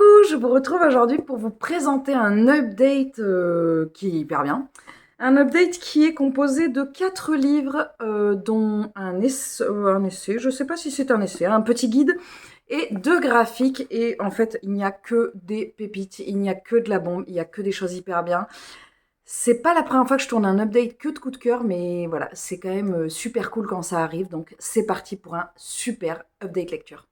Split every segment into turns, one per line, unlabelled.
Coucou, je vous retrouve aujourd'hui pour vous présenter un update qui est hyper bien. Un update qui est composé de 4 livres, dont un essai, je ne sais pas si c'est un essai, un petit guide, et 2 graphiques. Et en fait, il n'y a que des pépites, il n'y a que de la bombe, il n'y a que des choses hyper bien. C'est pas la première fois que je tourne un update que de coup de cœur, mais voilà, c'est quand même super cool quand ça arrive. Donc c'est parti pour un super update lecture.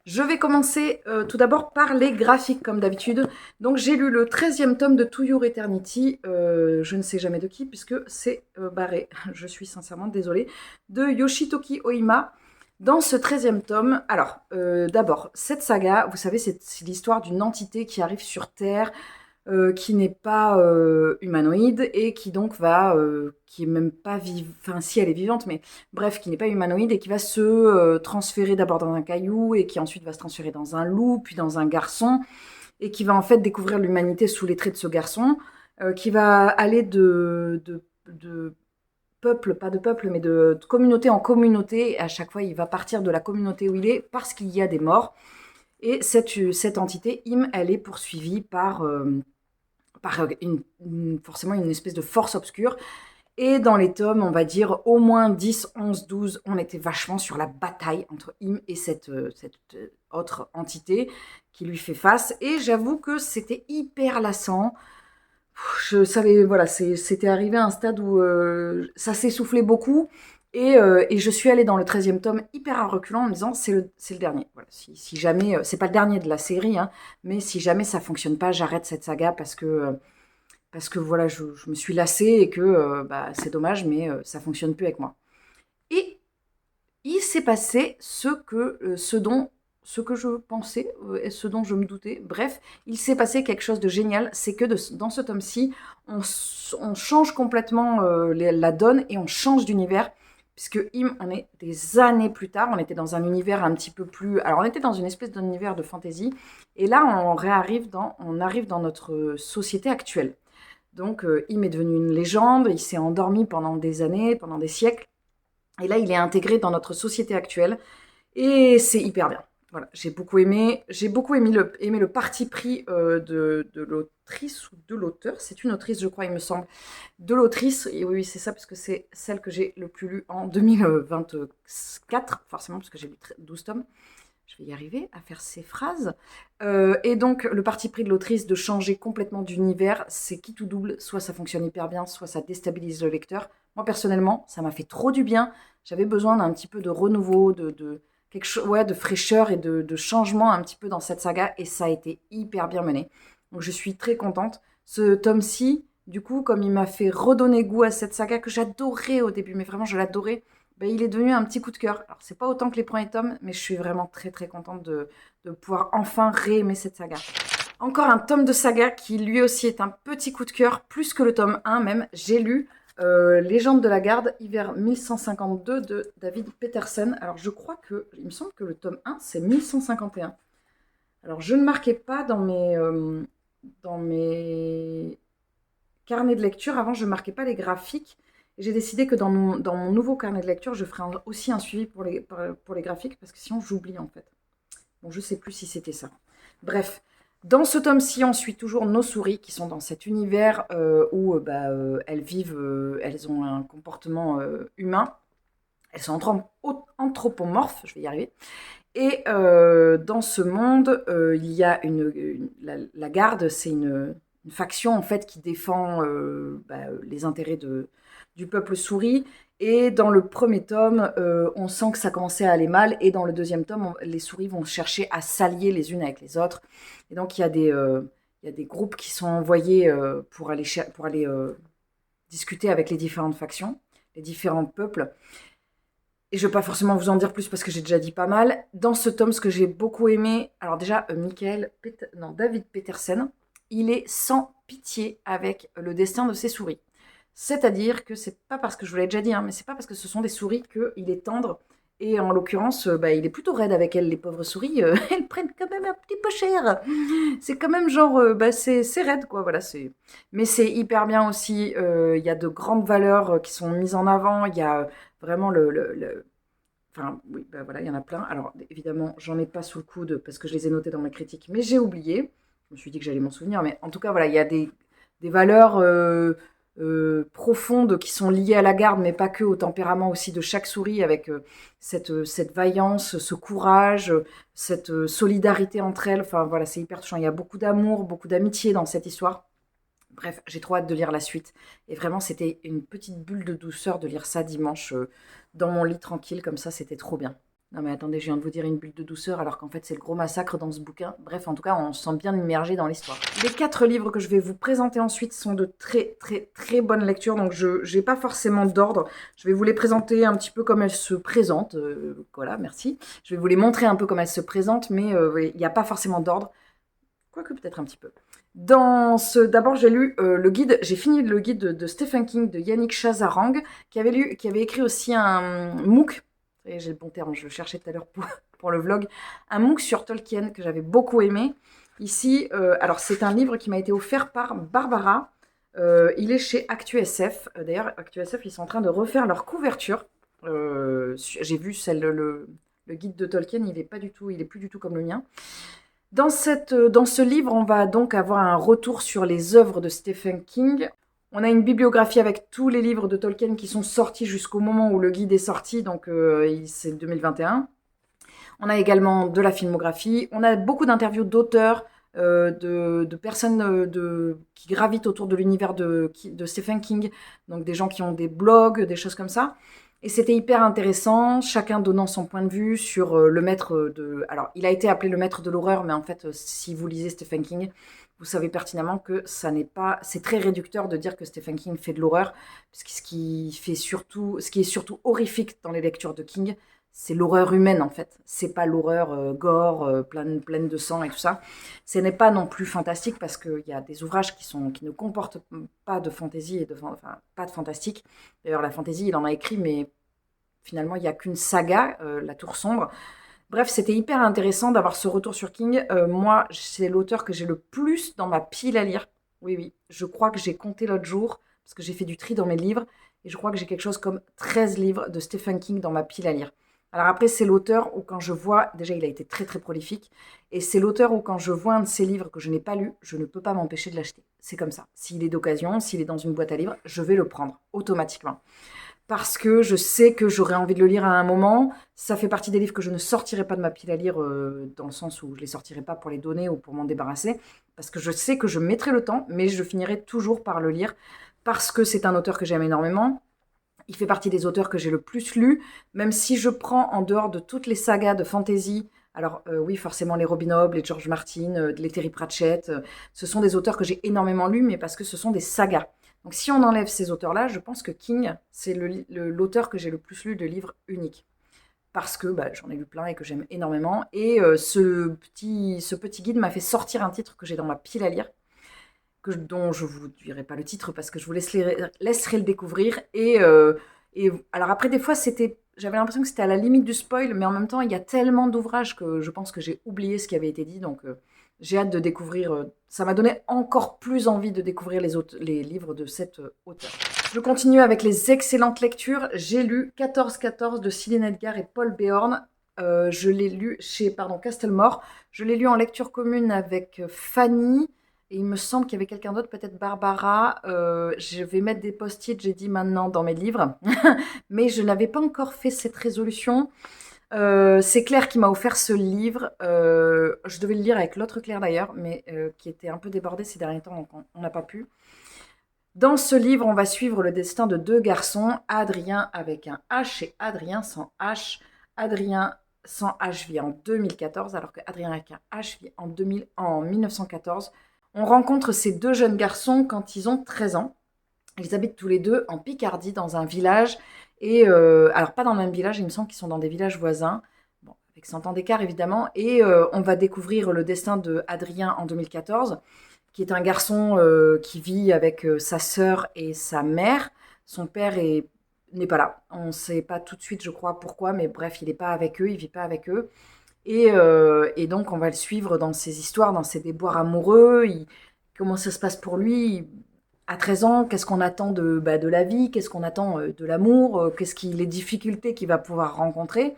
Je vais commencer tout d'abord par les graphiques, comme d'habitude. Donc j'ai lu le 13e tome de To Your Eternity, je ne sais jamais de qui, puisque c'est barré, je suis sincèrement désolée, de Yoshitoki Oima. Dans ce 13e tome, alors d'abord, cette saga, vous savez, c'est l'histoire d'une entité qui arrive sur Terre, qui n'est pas humanoïde et qui donc va, qui est même pas vivante, enfin si elle est vivante, mais bref, qui n'est pas humanoïde et qui va se transférer d'abord dans un caillou et qui ensuite va se transférer dans un loup, puis dans un garçon, et qui va en fait découvrir l'humanité sous les traits de ce garçon, qui va aller de peuple, pas de peuple, mais de communauté en communauté. Et à chaque fois, il va partir de la communauté où il est parce qu'il y a des morts. Et cette entité, Im, elle est poursuivie par forcément une espèce de force obscure. Et dans les tomes, on va dire au moins 10, 11, 12, on était vachement sur la bataille entre Im et cette autre entité qui lui fait face. Et j'avoue que c'était hyper lassant. Je savais, voilà, c'était arrivé à un stade où ça s'essoufflait beaucoup. Et je suis allée dans le 13e tome hyper à reculons en me disant c'est le dernier. Voilà, si jamais, c'est pas le dernier de la série, hein, mais si jamais ça fonctionne pas, j'arrête cette saga parce que voilà, je me suis lassée et que bah, c'est dommage, mais ça fonctionne plus avec moi. Et il s'est passé ce que je pensais et ce dont je me doutais. Bref, il s'est passé quelque chose de génial, c'est que dans ce tome-ci, on change complètement la donne et on change d'univers. Puisque on est des années plus tard, on était dans un univers un petit peu plus... Alors, on était dans une espèce d'univers de fantasy, et là, on arrive dans notre société actuelle. Donc, Im est devenu une légende, il s'est endormi pendant des années, pendant des siècles, et là, il est intégré dans notre société actuelle, et c'est hyper bien. Voilà, j'ai beaucoup aimé le parti pris de l'autrice ou de l'auteur. C'est une autrice, je crois, il me semble. De l'autrice, et oui, c'est ça, parce que c'est celle que j'ai le plus lue en 2024, forcément, parce que j'ai lu 12 tomes. Je vais y arriver à faire ces phrases. Et donc, le parti pris de l'autrice de changer complètement d'univers, c'est qui tout double. Soit ça fonctionne hyper bien, soit ça déstabilise le lecteur. Moi, personnellement, ça m'a fait trop du bien. J'avais besoin d'un petit peu de renouveau, quelque chose, ouais, de fraîcheur et de changement un petit peu dans cette saga. Et ça a été hyper bien mené. Donc, je suis très contente. Ce tome-ci, du coup, comme il m'a fait redonner goût à cette saga que j'adorais au début, mais vraiment, je l'adorais, ben, il est devenu un petit coup de cœur. Alors, c'est pas autant que les premiers tomes, mais je suis vraiment très très contente de pouvoir enfin réaimer cette saga. Encore un tome de saga qui lui aussi est un petit coup de cœur, plus que le tome 1 même. J'ai lu Légende de la garde, hiver 1152 de David Petersen. Alors je crois que, il me semble que le tome 1 c'est 1151. Alors je ne marquais pas dans mes carnets de lecture, avant je ne marquais pas les graphiques. Et j'ai décidé que dans mon nouveau carnet de lecture, je ferai aussi un suivi pour les graphiques, parce que sinon j'oublie en fait. Bon, je ne sais plus si c'était ça. Bref, dans ce tome-ci, on suit toujours nos souris qui sont dans cet univers où elles vivent, elles ont un comportement humain. Elles sont anthropomorphes, je vais y arriver. Et dans ce monde, il y a la garde, c'est une faction en fait qui défend les intérêts du peuple souris. Et dans le premier tome, on sent que ça commençait à aller mal. Et dans le deuxième tome, les souris vont chercher à s'allier les unes avec les autres. Et donc il y a des groupes qui sont envoyés pour aller discuter avec les différentes factions, les différents peuples. Et je ne vais pas forcément vous en dire plus parce que j'ai déjà dit pas mal. Dans ce tome, ce que j'ai beaucoup aimé, alors déjà, David Petersen, il est sans pitié avec le destin de ses souris. C'est-à-dire que c'est pas parce que, je vous l'ai déjà dit, hein, mais c'est pas parce que ce sont des souris qu'il est tendre Et en l'occurrence, il est plutôt raide avec elles, les pauvres souris. Elles prennent quand même un petit peu cher. C'est quand même genre, c'est raide, quoi. Voilà, mais c'est hyper bien aussi. Il y a de grandes valeurs qui sont mises en avant. Il y a vraiment Enfin, oui, voilà, il y en a plein. Alors, évidemment, j'en ai pas sous le coude parce que je les ai notés dans ma critique, mais j'ai oublié. Je me suis dit que j'allais m'en souvenir, mais en tout cas, voilà, il y a des valeurs profondes qui sont liées à la garde, mais pas que, au tempérament aussi de chaque souris, avec cette vaillance, ce courage, cette solidarité entre elles. Enfin, voilà, c'est hyper touchant. Il y a beaucoup d'amour, beaucoup d'amitié dans cette histoire. Bref, j'ai trop hâte de lire la suite. Et vraiment, c'était une petite bulle de douceur de lire ça dimanche dans mon lit tranquille, comme ça, c'était trop bien. Non mais attendez, je viens de vous dire une bulle de douceur alors qu'en fait c'est le gros massacre dans ce bouquin. Bref, en tout cas, on se sent bien immergé dans l'histoire. Les 4 livres que je vais vous présenter ensuite sont de très très très bonnes lectures, donc je n'ai pas forcément d'ordre. Je vais vous les présenter un petit peu comme elles se présentent. Voilà, merci. Je vais vous les montrer un peu comme elles se présentent, mais il n'y a pas forcément d'ordre. Quoique peut-être un petit peu. D'abord, j'ai lu le guide, j'ai fini le guide de Stephen King de Yannick Chazarang, qui avait écrit aussi un MOOC, j'ai le bon terme, je le cherchais tout à l'heure pour le vlog, un MOOC sur Tolkien que j'avais beaucoup aimé. Ici, alors c'est un livre qui m'a été offert par Barbara, il est chez ActuSF, d'ailleurs ActuSF ils sont en train de refaire leur couverture, j'ai vu le guide de Tolkien, il est plus du tout comme le mien. Dans ce livre, on va donc avoir un retour sur les œuvres de Stephen King. On a une bibliographie avec tous les livres de Tolkien qui sont sortis jusqu'au moment où le guide est sorti, donc c'est 2021. On a également de la filmographie. On a beaucoup d'interviews d'auteurs, de personnes qui gravitent autour de l'univers de Stephen King, donc des gens qui ont des blogs, des choses comme ça. Et c'était hyper intéressant, chacun donnant son point de vue sur le maître de... Alors, il a été appelé le maître de l'horreur, mais en fait, si vous lisez Stephen King, vous savez pertinemment que ça n'est pas... C'est très réducteur de dire que Stephen King fait de l'horreur, parce que ce qui est surtout horrifique dans les lectures de King, c'est l'horreur humaine, en fait. C'est pas l'horreur gore, pleine de sang et tout ça. Ce n'est pas non plus fantastique, parce qu'il y a des ouvrages qui ne comportent pas de fantaisie, pas de fantastique. D'ailleurs, la fantaisie, il en a écrit, mais finalement, il n'y a qu'une saga, La Tour Sombre. Bref, c'était hyper intéressant d'avoir ce retour sur King. Moi, c'est l'auteur que j'ai le plus dans ma pile à lire. Oui, oui. Je crois que j'ai compté l'autre jour, parce que j'ai fait du tri dans mes livres, et je crois que j'ai quelque chose comme 13 livres de Stephen King dans ma pile à lire. Alors après, c'est l'auteur où quand je vois... Déjà, il a été très, très prolifique. Et c'est l'auteur où quand je vois un de ses livres que je n'ai pas lu, je ne peux pas m'empêcher de l'acheter. C'est comme ça. S'il est d'occasion, s'il est dans une boîte à livres, je vais le prendre automatiquement. Parce que je sais que j'aurais envie de le lire à un moment. Ça fait partie des livres que je ne sortirai pas de ma pile à lire, dans le sens où je ne les sortirai pas pour les donner ou pour m'en débarrasser. Parce que je sais que je mettrai le temps, mais je finirai toujours par le lire. Parce que c'est un auteur que j'aime énormément. Il fait partie des auteurs que j'ai le plus lus, même si je prends en dehors de toutes les sagas de fantasy. Alors oui, forcément les Robin Hobb, les George Martin, les Terry Pratchett, ce sont des auteurs que j'ai énormément lus, mais parce que ce sont des sagas. Donc si on enlève ces auteurs-là, je pense que King, c'est l'auteur que j'ai le plus lu de livres uniques. Parce que j'en ai lu plein et que j'aime énormément. Et ce petit guide m'a fait sortir un titre que j'ai dans ma pile à lire, dont je ne vous dirai pas le titre parce que je vous laisserai le découvrir. Et alors après, des fois, j'avais l'impression que c'était à la limite du spoil, mais en même temps, il y a tellement d'ouvrages que je pense que j'ai oublié ce qui avait été dit. Donc, j'ai hâte de découvrir. Ça m'a donné encore plus envie de découvrir les livres de cet auteur. Je continue avec les excellentes lectures. J'ai lu 14-14 de Céline Edgar et Paul Béorn. Je l'ai lu chez Castlemore. Je l'ai lu en lecture commune avec Fanny. Et il me semble qu'il y avait quelqu'un d'autre, peut-être Barbara. Je vais mettre des post-it, j'ai dit maintenant, dans mes livres. Mais je n'avais pas encore fait cette résolution. C'est Claire qui m'a offert ce livre. Je devais le lire avec l'autre Claire d'ailleurs, mais qui était un peu débordée ces derniers temps, donc on n'a pas pu. Dans ce livre, on va suivre le destin de 2 garçons, Adrien avec un H et Adrien sans H. Adrien sans H vit en 2014, alors que Adrien avec un H vit en 1914. On rencontre ces 2 jeunes garçons quand ils ont 13 ans. Ils habitent tous les 2 en Picardie, dans un village. Et alors, pas dans le même village, il me semble qu'ils sont dans des villages voisins. Bon, avec 100 ans d'écart, évidemment. Et on va découvrir le destin de Adrien en 2014, qui est un garçon qui vit avec sa sœur et sa mère. Son père est n'est pas là. On ne sait pas tout de suite, je crois, pourquoi, mais bref, il n'est pas avec eux, il vit pas avec eux. Et donc, on va le suivre dans ses histoires, dans ses déboires amoureux. Comment ça se passe pour lui à 13 ans? Qu'est-ce qu'on attend de la vie? Qu'est-ce qu'on attend de l'amour? Les difficultés qu'il va pouvoir rencontrer?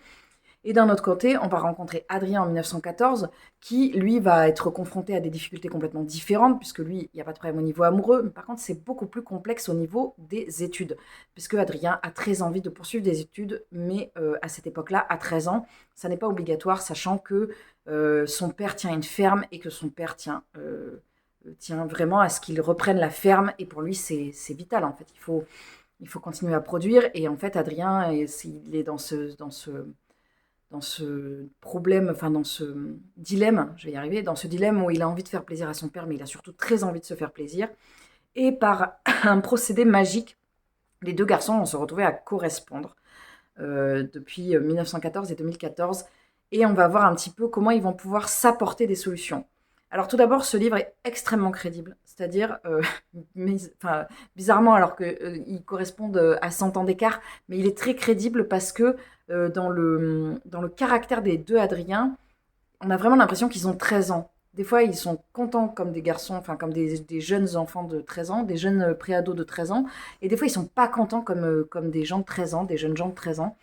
Et d'un autre côté, on va rencontrer Adrien en 1914, qui, lui, va être confronté à des difficultés complètement différentes, puisque lui, il n'y a pas de problème au niveau amoureux, mais par contre, c'est beaucoup plus complexe au niveau des études, puisque Adrien a très envie de poursuivre des études, mais à cette époque-là, à 13 ans, ça n'est pas obligatoire, sachant que son père tient une ferme et que son père tient vraiment à ce qu'il reprenne la ferme, et pour lui, c'est vital, en fait. Il faut continuer à produire, et en fait, Adrien, il est dans ce problème, enfin dans ce dilemme, je vais y arriver, dans ce dilemme où il a envie de faire plaisir à son père, mais il a surtout très envie de se faire plaisir. Et par un procédé magique, les deux garçons vont se retrouver à correspondre depuis 1914 et 2014. Et on va voir un petit peu comment ils vont pouvoir s'apporter des solutions. Alors tout d'abord, ce livre est extrêmement crédible, c'est-à-dire, bizarrement alors qu'ils correspondent à 100 ans d'écart, mais il est très crédible parce que dans le caractère des deux Adriens, on a vraiment l'impression qu'ils ont 13 ans. Des fois, ils sont contents comme des garçons, enfin comme des jeunes enfants de 13 ans, des jeunes préados de 13 ans, et des fois, ils sont pas contents comme des gens de 13 ans, des jeunes gens de 13 ans.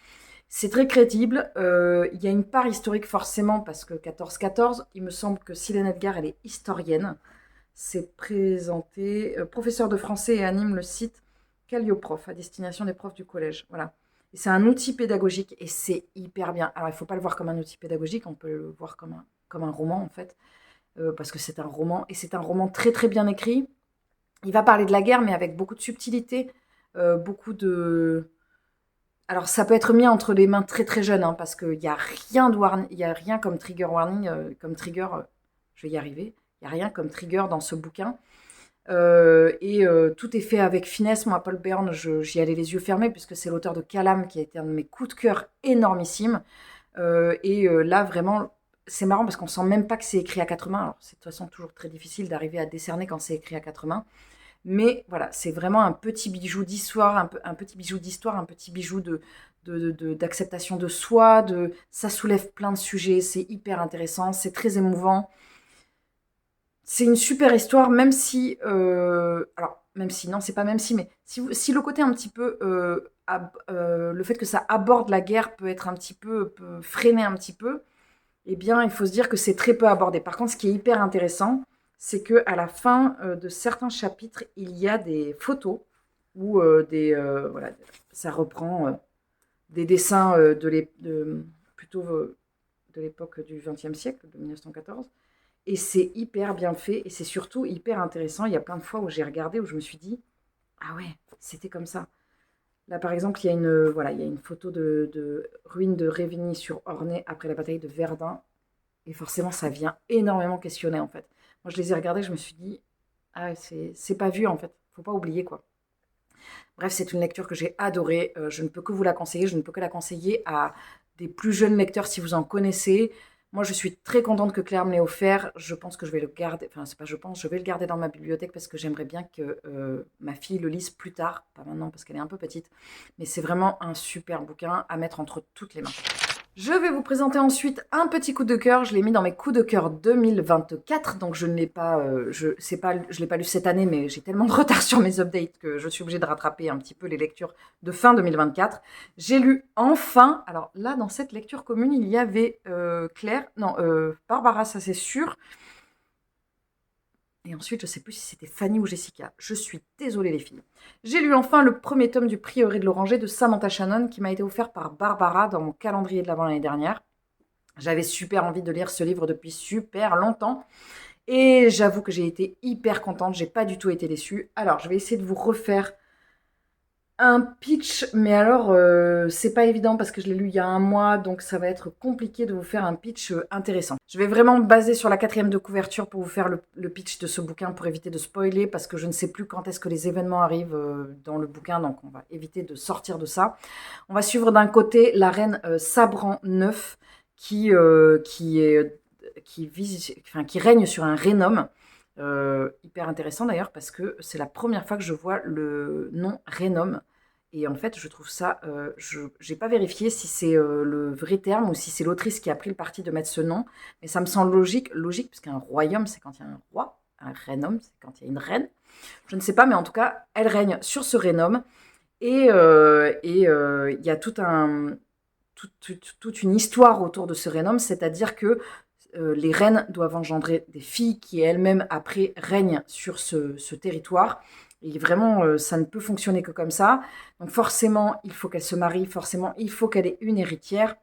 C'est très crédible. Il y a une part historique forcément, parce que 14-14, il me semble que Silène Edgar, elle est historienne. C'est présenté. Professeur de français et anime le site Callioprof, à destination des profs du collège. Voilà. Et c'est un outil pédagogique et c'est hyper bien. Alors, il ne faut pas le voir comme un outil pédagogique, on peut le voir comme un roman, en fait, parce que c'est un roman. Et c'est un roman très, très bien écrit. Il va parler de la guerre, mais avec beaucoup de subtilité, beaucoup de alors, ça peut être mis entre les mains très très jeunes, hein, parce qu'il n'y a rien il y a rien comme trigger warning, je vais y arriver. Il n'y a rien comme trigger dans ce bouquin. Tout est fait avec finesse. Moi, Paul Bern, j'y allais les yeux fermés, puisque c'est l'auteur de Calam, qui a été un de mes coups de cœur énormissimes. Là, vraiment, c'est marrant parce qu'on sent même pas que c'est écrit à quatre mains. Alors, c'est de toute façon toujours très difficile d'arriver à décerner quand c'est écrit à quatre mains. Mais voilà, c'est vraiment un petit bijou d'histoire, un petit bijou d'histoire, un petit bijou d'acceptation de soi. Ça soulève plein de sujets, c'est hyper intéressant, c'est très émouvant. C'est une super histoire, même si... alors, même si, non, c'est pas même si, mais si le côté un petit peu... le fait que ça aborde la guerre peut être un petit peu... peut freiner un petit peu, eh bien, il faut se dire que c'est très peu abordé. Par contre, ce qui est hyper intéressant, c'est qu'à la fin de certains chapitres, il y a des photos où voilà, ça reprend des dessins plutôt de l'époque du XXe siècle, de 1914. Et c'est hyper bien fait et c'est surtout hyper intéressant. Il y a plein de fois où j'ai regardé, où je me suis dit, ah ouais, c'était comme ça. Là, par exemple, il y a une photo de ruines de Révigny-sur-Ornay après la bataille de Verdun. Et forcément, ça vient énormément questionner, en fait. Moi, je les ai regardés, je me suis dit, ah ouais, c'est pas vu, en fait. Faut pas oublier, quoi. Bref, c'est une lecture que j'ai adorée. Je ne peux que vous la conseiller. Je ne peux que la conseiller à des plus jeunes lecteurs si vous en connaissez. Moi, je suis très contente que Claire me l'ait offert. Je pense que je vais le garder. Enfin, c'est pas je pense, je vais le garder dans ma bibliothèque parce que j'aimerais bien que ma fille le lise plus tard. Pas maintenant parce qu'elle est un peu petite. Mais c'est vraiment un super bouquin à mettre entre toutes les mains. Je vais vous présenter ensuite un petit coup de cœur. Je l'ai mis dans mes coups de cœur 2024, donc je ne l'ai pas, je l'ai pas lu cette année, mais j'ai tellement de retard sur mes updates que je suis obligée de rattraper un petit peu les lectures de fin 2024. J'ai lu enfin, alors là, dans cette lecture commune, il y avait Barbara, ça c'est sûr. Et ensuite, je ne sais plus si c'était Fanny ou Jessica. Je suis désolée, les filles. J'ai lu enfin le premier tome du Prieuré de l'Oranger de Samantha Shannon, qui m'a été offert par Barbara dans mon calendrier de l'Avent l'année dernière. J'avais super envie de lire ce livre depuis super longtemps. Et j'avoue que j'ai été hyper contente. J'ai pas du tout été déçue. Alors, je vais essayer de vous refaire un pitch, mais alors c'est pas évident parce que je l'ai lu il y a un mois, donc ça va être compliqué de vous faire un pitch intéressant. Je vais vraiment me baser sur la 4e de couverture pour vous faire le pitch de ce bouquin pour éviter de spoiler, parce que je ne sais plus quand est-ce que les événements arrivent dans le bouquin, donc on va éviter de sortir de ça. On va suivre d'un côté la reine Sabran IX qui règne sur un Rhénum. Hyper intéressant d'ailleurs parce que c'est la première fois que je vois le nom Rhénum. Et en fait, je trouve ça, je n'ai pas vérifié si c'est le vrai terme ou si c'est l'autrice qui a pris le parti de mettre ce nom, mais ça me semble logique, parce qu'un royaume, c'est quand il y a un roi, un regnum, c'est quand il y a une reine. Je ne sais pas, mais en tout cas, elle règne sur ce regnum, et il y a toute une histoire autour de ce regnum, c'est-à-dire que les reines doivent engendrer des filles qui elles-mêmes après règnent sur ce territoire. Et vraiment, ça ne peut fonctionner que comme ça. Donc forcément, il faut qu'elle se marie, forcément, il faut qu'elle ait une héritière.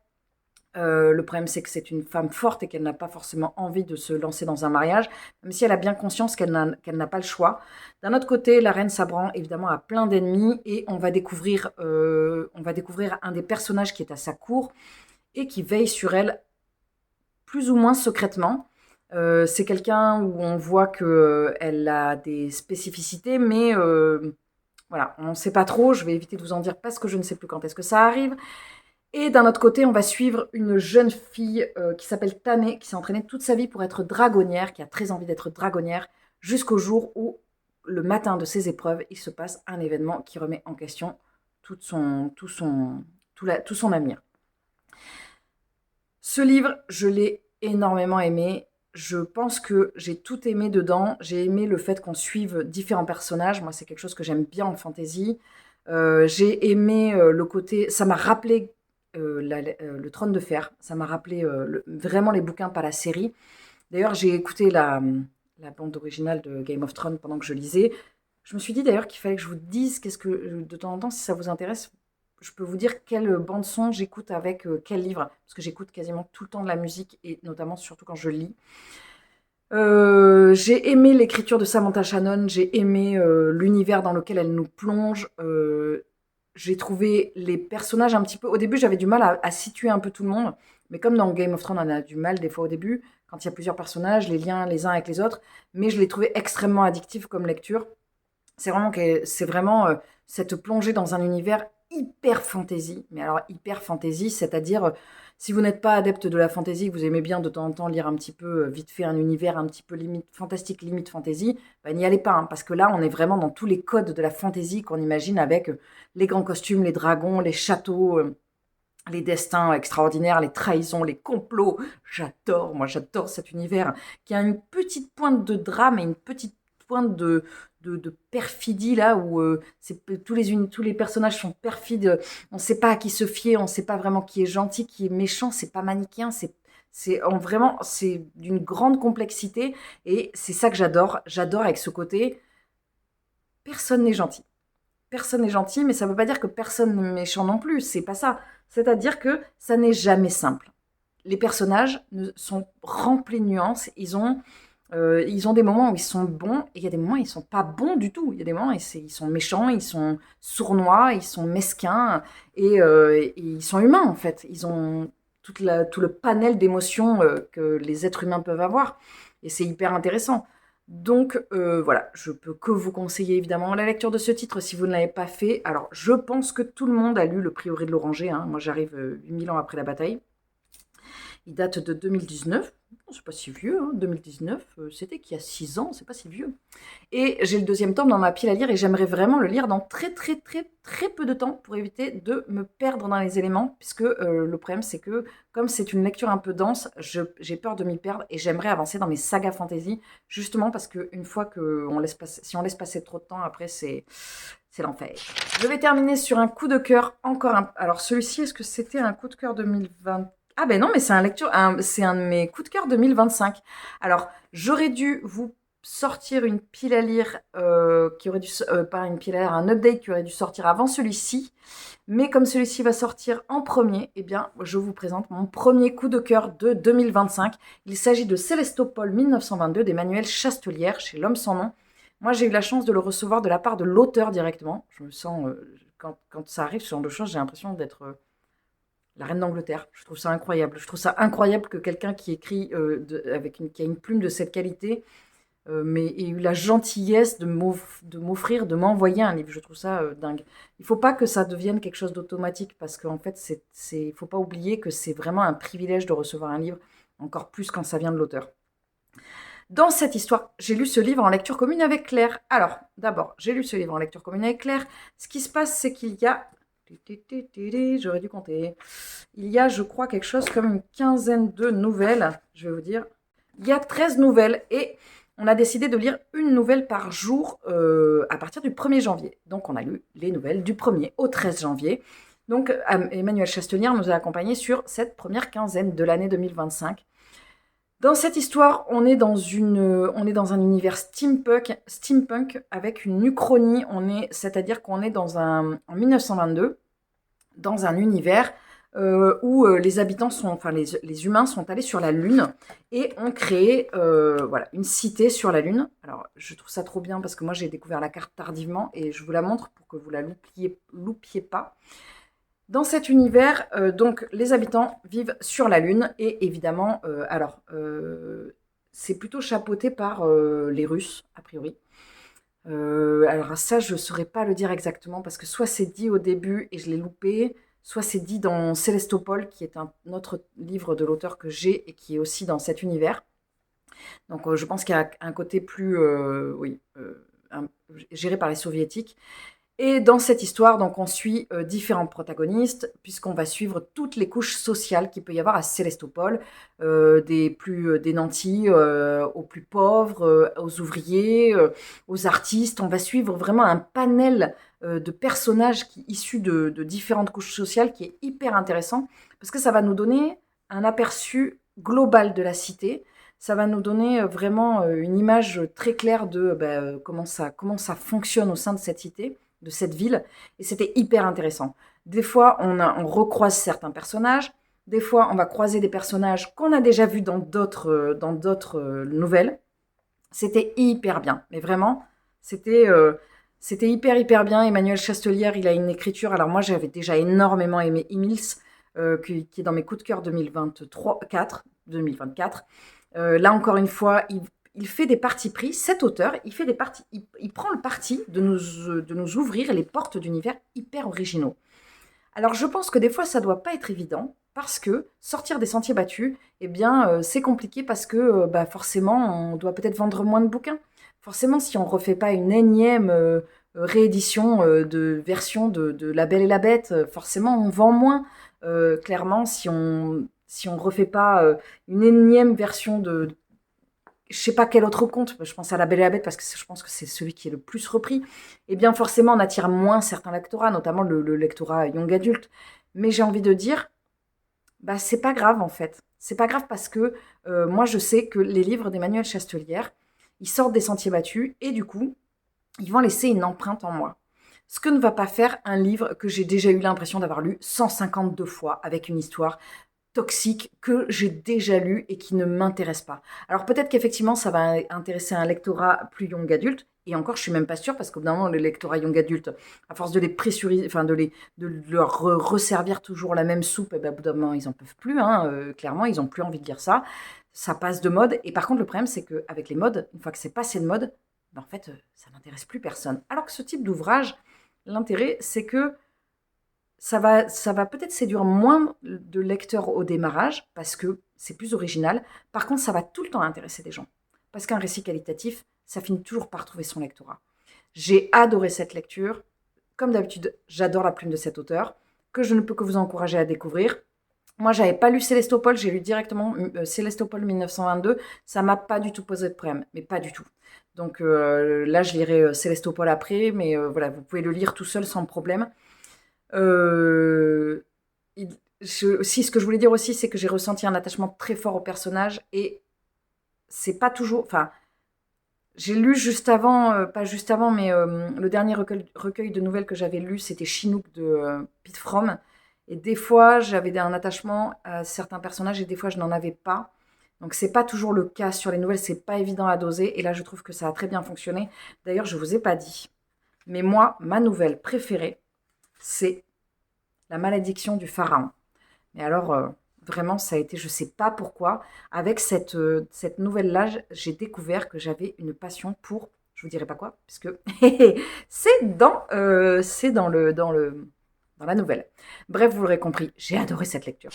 Le problème, c'est que c'est une femme forte et qu'elle n'a pas forcément envie de se lancer dans un mariage, même si elle a bien conscience qu'elle n'a pas le choix. D'un autre côté, la reine Sabran, évidemment, a plein d'ennemis et on va découvrir un des personnages qui est à sa cour et qui veille sur elle plus ou moins secrètement. C'est quelqu'un où on voit qu'elle a des spécificités, mais voilà, on ne sait pas trop. Je vais éviter de vous en dire parce que je ne sais plus quand est-ce que ça arrive. Et d'un autre côté, on va suivre une jeune fille qui s'appelle Tané, qui s'est entraînée toute sa vie pour être dragonnière, qui a très envie d'être dragonnière, jusqu'au jour où, le matin de ses épreuves, il se passe un événement qui remet en question tout son avenir. Ce livre, je l'ai énormément aimé. Je pense que j'ai tout aimé dedans. J'ai aimé le fait qu'on suive différents personnages. Moi, c'est quelque chose que j'aime bien en fantasy. J'ai aimé le côté... Ça m'a rappelé le Trône de Fer. Ça m'a rappelé vraiment les bouquins, pas la série. D'ailleurs, j'ai écouté la bande originale de Game of Thrones pendant que je lisais. Je me suis dit d'ailleurs qu'il fallait que je vous dise qu'est-ce que, de temps en temps, si ça vous intéresse, je peux vous dire quelle bande son j'écoute avec quel livre, parce que j'écoute quasiment tout le temps de la musique, et notamment surtout quand je lis. J'ai aimé l'écriture de Samantha Shannon, j'ai aimé l'univers dans lequel elle nous plonge. J'ai trouvé les personnages un petit peu... Au début, j'avais du mal à situer un peu tout le monde, mais comme dans Game of Thrones, on a du mal des fois au début, quand il y a plusieurs personnages, les liens les uns avec les autres, mais je l'ai trouvé extrêmement addictif comme lecture. C'est vraiment cette plongée dans un univers hyper fantasy. Mais alors hyper fantasy, c'est-à-dire si vous n'êtes pas adepte de la fantasy, que vous aimez bien de temps en temps lire un petit peu vite fait un univers un petit peu limite fantastique, limite fantasy, bah, n'y allez pas, hein, parce que là on est vraiment dans tous les codes de la fantasy qu'on imagine avec les grands costumes, les dragons, les châteaux. Les destins extraordinaires, les trahisons, les complots. J'adore cet univers qui a une petite pointe de drame et une petite pointe de perfidie là où tous les personnages sont perfides. On ne sait pas à qui se fier, on ne sait pas vraiment qui est gentil, qui est méchant. C'est pas manichéen, vraiment c'est d'une grande complexité et c'est ça que j'adore. J'adore avec ce côté. Personne n'est gentil. Personne n'est gentil, mais ça ne veut pas dire que personne n'est méchant non plus. C'est pas ça. C'est-à-dire que ça n'est jamais simple. Les personnages sont remplis de nuances. Ils ont des moments où ils sont bons et il y a des moments où ils ne sont pas bons du tout. Il y a des moments où ils sont méchants, ils sont sournois, ils sont mesquins et ils sont humains en fait. Ils ont tout le panel d'émotions que les êtres humains peuvent avoir et c'est hyper intéressant. Donc voilà, je peux que vous conseiller évidemment la lecture de ce titre si vous ne l'avez pas fait. Alors je pense que tout le monde a lu Le Prieuré de l'Oranger, hein. Moi j'arrive 8000 ans après la bataille. Il date de 2019. C'est pas si vieux, hein. 2019, c'était qu'il y a 6 ans, c'est pas si vieux. Et j'ai le deuxième tome dans ma pile à lire et j'aimerais vraiment le lire dans très très très très peu de temps pour éviter de me perdre dans les éléments, puisque le problème c'est que comme c'est une lecture un peu dense, j'ai peur de m'y perdre et j'aimerais avancer dans mes sagas fantasy, justement parce qu'une fois si on laisse passer trop de temps, après c'est l'enfer. Je vais terminer sur un coup de cœur, alors celui-ci, est-ce que c'était un coup de cœur 2020? Ah ben non, mais c'est c'est un de mes coups de cœur 2025. Alors, j'aurais dû vous sortir une pile à lire qui aurait dû pas une pile à lire, un update qui aurait dû sortir avant celui-ci, mais comme celui-ci va sortir en premier, eh bien, je vous présente mon premier coup de cœur de 2025. Il s'agit de Célestopol 1922 d'Emmanuel Chastelière chez L'Homme sans nom. Moi, j'ai eu la chance de le recevoir de la part de l'auteur directement. Je me sens, quand ça arrive, ce genre de choses, j'ai l'impression d'être la reine d'Angleterre. Je trouve ça incroyable. Je trouve ça incroyable que quelqu'un qui écrit qui a une plume de cette qualité, mais ait eu la gentillesse de m'offrir, de m'envoyer un livre. Je trouve ça dingue. Il ne faut pas que ça devienne quelque chose d'automatique parce qu'en fait, il ne faut pas oublier que c'est vraiment un privilège de recevoir un livre, encore plus quand ça vient de l'auteur. Dans cette histoire, j'ai lu ce livre en lecture commune avec Claire. Alors, d'abord, j'ai lu ce livre en lecture commune avec Claire. Ce qui se passe, c'est qu'il y a... J'aurais dû compter. Il y a, je crois, quelque chose comme une quinzaine de nouvelles. Je vais vous dire. Il y a 13 nouvelles et on a décidé de lire une nouvelle par jour à partir du 1er janvier. Donc, on a lu les nouvelles du 1er au 13 janvier. Donc, Emmanuel Chastelière nous a accompagnés sur cette première quinzaine de l'année 2025. Dans cette histoire, on est dans un univers steampunk avec une uchronie. C'est-à-dire qu'on est en 1922, dans un univers où les habitants les humains sont allés sur la Lune et ont créé une cité sur la Lune. Alors, je trouve ça trop bien parce que moi, j'ai découvert la carte tardivement et je vous la montre pour que vous la loupiez pas. Dans cet univers, donc, les habitants vivent sur la Lune et évidemment, c'est plutôt chapeauté par les Russes, a priori. Alors ça, je ne saurais pas le dire exactement parce que soit c'est dit au début et je l'ai loupé, soit c'est dit dans Sélestopol, qui est un autre livre de l'auteur que j'ai et qui est aussi dans cet univers. Donc je pense qu'il y a un côté plus géré par les soviétiques. Et dans cette histoire, donc, on suit différents protagonistes, puisqu'on va suivre toutes les couches sociales qu'il peut y avoir à Sélestopol, des nantis aux plus pauvres, aux ouvriers, aux artistes. On va suivre vraiment un panel de personnages issus de différentes couches sociales qui est hyper intéressant, parce que ça va nous donner un aperçu global de la cité. Ça va nous donner vraiment une image très claire de comment ça fonctionne au sein de cette cité, de cette ville, et c'était hyper intéressant. Des fois, on recroise certains personnages, des fois, on va croiser des personnages qu'on a déjà vus dans d'autres nouvelles. C'était hyper bien, mais vraiment, c'était hyper bien. Emmanuel Chastelière, il a une écriture. Alors moi, j'avais déjà énormément aimé Emils, qui est dans mes coups de cœur 2024. Là, encore une fois, il fait des partis pris. Cet auteur, il prend le parti de nous ouvrir les portes d'univers hyper originaux. Alors, je pense que des fois, ça ne doit pas être évident parce que sortir des sentiers battus, c'est compliqué parce que forcément, on doit peut-être vendre moins de bouquins. Forcément, si on ne refait pas une énième réédition de version de La Belle et la Bête, forcément, on vend moins. Clairement, si on refait pas une énième version de je sais pas quel autre conte, je pense à La Belle et la Bête parce que je pense que c'est celui qui est le plus repris, forcément on attire moins certains lectorats, notamment le lectorat young adulte. Mais j'ai envie de dire, c'est pas grave en fait. C'est pas grave parce que moi je sais que les livres d'Emmanuel Chastelière, ils sortent des sentiers battus et du coup, ils vont laisser une empreinte en moi. Ce que ne va pas faire un livre que j'ai déjà eu l'impression d'avoir lu 152 fois avec une histoire toxique que j'ai déjà lu et qui ne m'intéresse pas. Alors peut-être qu'effectivement ça va intéresser un lectorat plus young adulte, et encore je suis même pas sûre parce qu'au bout d'un moment le lectorat young adulte, à force de les pressuriser, de leur resservir toujours la même soupe, au bout d'un moment ils en peuvent plus, clairement ils ont plus envie de lire ça. Ça passe de mode, et par contre le problème c'est qu'avec les modes, une fois que c'est passé de mode, en fait ça n'intéresse plus personne. Alors que ce type d'ouvrage, l'intérêt c'est que ça va peut-être séduire moins de lecteurs au démarrage, parce que c'est plus original. Par contre, ça va tout le temps intéresser des gens. Parce qu'un récit qualitatif, ça finit toujours par trouver son lectorat. J'ai adoré cette lecture. Comme d'habitude, j'adore la plume de cet auteur, que je ne peux que vous encourager à découvrir. Moi, j'avais pas lu Sélestopol, j'ai lu directement Sélestopol 1922. Ça m'a pas du tout posé de problème, mais pas du tout. Donc là, je lirai Sélestopol après, mais voilà, vous pouvez le lire tout seul sans problème. Ce que je voulais dire aussi, c'est que j'ai ressenti un attachement très fort au personnage et c'est pas toujours. Enfin, j'ai lu juste avant, pas juste avant, mais le dernier recueil de nouvelles que j'avais lu, c'était Chinook de Pete Fromm. Et des fois, j'avais un attachement à certains personnages et des fois, je n'en avais pas. Donc, c'est pas toujours le cas sur les nouvelles, c'est pas évident à doser. Et là, je trouve que ça a très bien fonctionné. D'ailleurs, je vous ai pas dit, mais moi, ma nouvelle préférée, c'est La malédiction du pharaon. Mais alors, vraiment, ça a été, je ne sais pas pourquoi, avec cette nouvelle-là, j'ai découvert que j'avais une passion pour, je ne vous dirai pas quoi, puisque c'est dans la nouvelle. Bref, vous l'aurez compris, j'ai adoré cette lecture.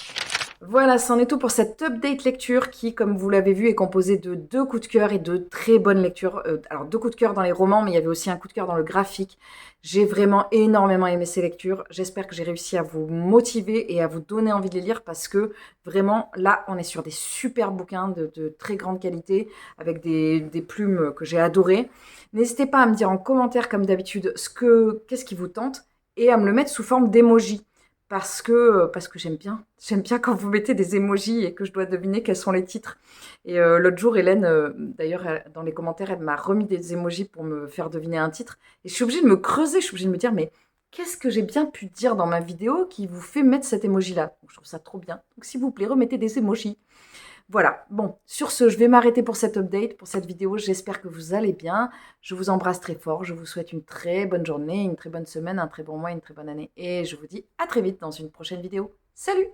Voilà, c'en est tout pour cette update lecture qui, comme vous l'avez vu, est composée de 2 coups de cœur et de très bonnes lectures. Alors 2 coups de cœur dans les romans, mais il y avait aussi un coup de cœur dans le graphique. J'ai vraiment énormément aimé ces lectures. J'espère que j'ai réussi à vous motiver et à vous donner envie de les lire parce que vraiment, là, on est sur des super bouquins de très grande qualité avec des plumes que j'ai adorées. N'hésitez pas à me dire en commentaire, comme d'habitude, qu'est-ce qui vous tente et à me le mettre sous forme d'emoji parce que j'aime bien. J'aime bien quand vous mettez des emojis et que je dois deviner quels sont les titres. Et l'autre jour, Hélène, d'ailleurs, dans les commentaires, elle m'a remis des emojis pour me faire deviner un titre. Et je suis obligée de me creuser, je suis obligée de me dire, mais qu'est-ce que j'ai bien pu dire dans ma vidéo qui vous fait mettre cet emoji-là? Donc, je trouve ça trop bien. Donc, s'il vous plaît, remettez des emojis. Voilà, bon, sur ce, je vais m'arrêter pour cette update, pour cette vidéo. J'espère que vous allez bien. Je vous embrasse très fort. Je vous souhaite une très bonne journée, une très bonne semaine, un très bon mois, une très bonne année. Et je vous dis à très vite dans une prochaine vidéo. Salut!